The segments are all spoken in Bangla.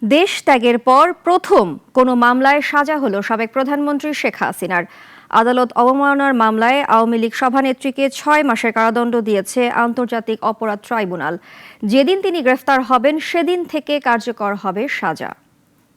দেশ ত্যাগের পর প্রথম কোনো মামলায় সাজা হলো সাবেক প্রধানমন্ত্রী শেখ হাসিনার। আদালত অবমাননার মামলায় আওয়ামী লীগ সভানেত্রীকে 6 মাসের কারাদণ্ড দিয়েছে আন্তর্জাতিক অপরাধ ট্রাইব্যুনাল। যেদিন তিনি গ্রেফতার হবেন সেদিন থেকে কার্যকর হবে সাজা।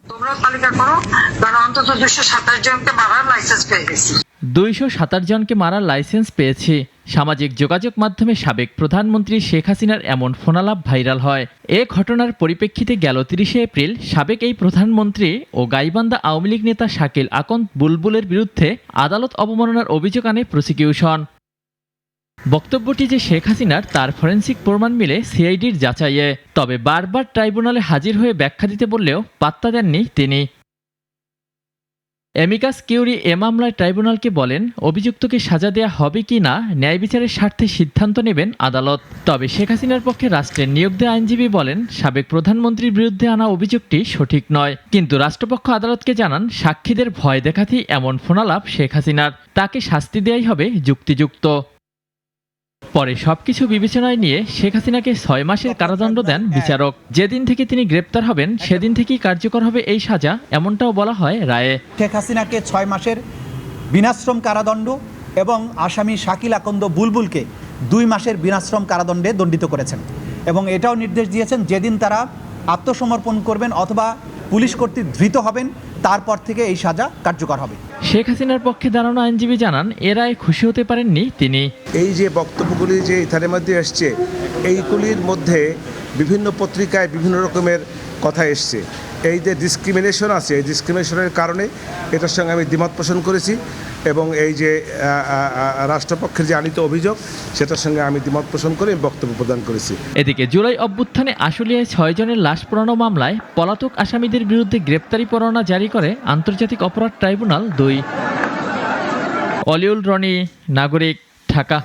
তোমরাও তালিকা করো, কারণ অন্তত 227 জনকে মারার লাইসেন্স পেয়ে গেছি। 227 জনকে মারার লাইসেন্স পেয়েছি। সামাজিক যোগাযোগ মাধ্যমে সাবেক প্রধানমন্ত্রী শেখ হাসিনার এমন ফোনালাপ ভাইরাল হয়। এ ঘটনার পরিপ্রেক্ষিতে গেল 30 এপ্রিল সাবেক এই প্রধানমন্ত্রী ও গাইবান্ধা আওয়ামী লীগ নেতা শাকিল আকন্দ বুলবুলের বিরুদ্ধে আদালত অবমাননার অভিযোগ আনে প্রসিকিউশন। বক্তব্যটি যে শেখ হাসিনার তার ফরেনসিক প্রমাণ মিলে সিআইডির যাচাইয়ে। তবে বারবার ট্রাইব্যুনালে হাজির হয়ে ব্যাখ্যা দিতে বললেও পাত্তা দেননি তিনি। অ্যামিকাস কিউরি এ মামলায় ট্রাইব্যুনালকে বলেন, অভিযুক্তকে সাজা দেয়া হবে কি না ন্যায় বিচারের স্বার্থে সিদ্ধান্ত নেবেন আদালত। তবে শেখ হাসিনার পক্ষে রাষ্ট্রের নিয়োগ দেওয়া আইনজীবী বলেন, সাবেক প্রধানমন্ত্রীর বিরুদ্ধে আনা অভিযোগটি সঠিক নয়। কিন্তু রাষ্ট্রপক্ষ আদালতকে জানান, সাক্ষীদের ভয় দেখাতেই এমন ফোনালাপ শেখ হাসিনার, তাকে শাস্তি দেয়াই হবে যুক্তিযুক্ত। পরে সবকিছু বিবেচনায় নিয়ে শেখ হাসিনাকে 6 মাসের কারাদণ্ড দেন বিচারক। যেদিন থেকে তিনি গ্রেপ্তার হবেন সেদিন থেকেই কার্যকর হবে এই সাজা, এমনটাও বলা হয় রায়ে। শেখ হাসিনাকে 6 মাসের বিনাশ্রম কারাদণ্ড এবং আসামি শাকিল আকন্দ বুলবুলকে 2 মাসের বিনাশ্রম কারাদণ্ডে দণ্ডিত করেছেন এবং এটাও নির্দেশ দিয়েছেন যেদিন তারা আত্মসমর্পণ করবেন অথবা পুলিশ কর্তৃক ধৃত হবেন তারপর থেকে এই সাজা কার্যকর হবে। শেখ হাসিনার পক্ষে দাঁড়ানো আইনজীবী জানান, এ রায়ে খুশি হতে পারেননি তিনি। এই যে বক্তব্যগুলি যে ইথানের মধ্যে এসছে, এইগুলির মধ্যে বিভিন্ন পত্রিকায় বিভিন্ন রকমের কথা এসছে। এই যে ডিসক্রিমিনেশন আছে, এই ডিসক্রিমিনেশনের কারণে এটার সঙ্গে আমি দ্বিমত পোষণ করেছি এবং এই যে রাষ্ট্রপক্ষের যে আনিত অভিযোগ সেটার সঙ্গে আমি দ্বিমত পোষণ করে বক্তব্য প্রদান করেছি। এদিকে জুলাই অভ্যুত্থানে আশুলিয়ায় 6 জনের লাশ পোড়ানো মামলায় পলাতক আসামিদের বিরুদ্ধে গ্রেপ্তারি পরোয়ানা জারি করে আন্তর্জাতিক অপরাধ ট্রাইব্যুনাল 2। অলিউল রনি, নাগরিক, ঢাকা।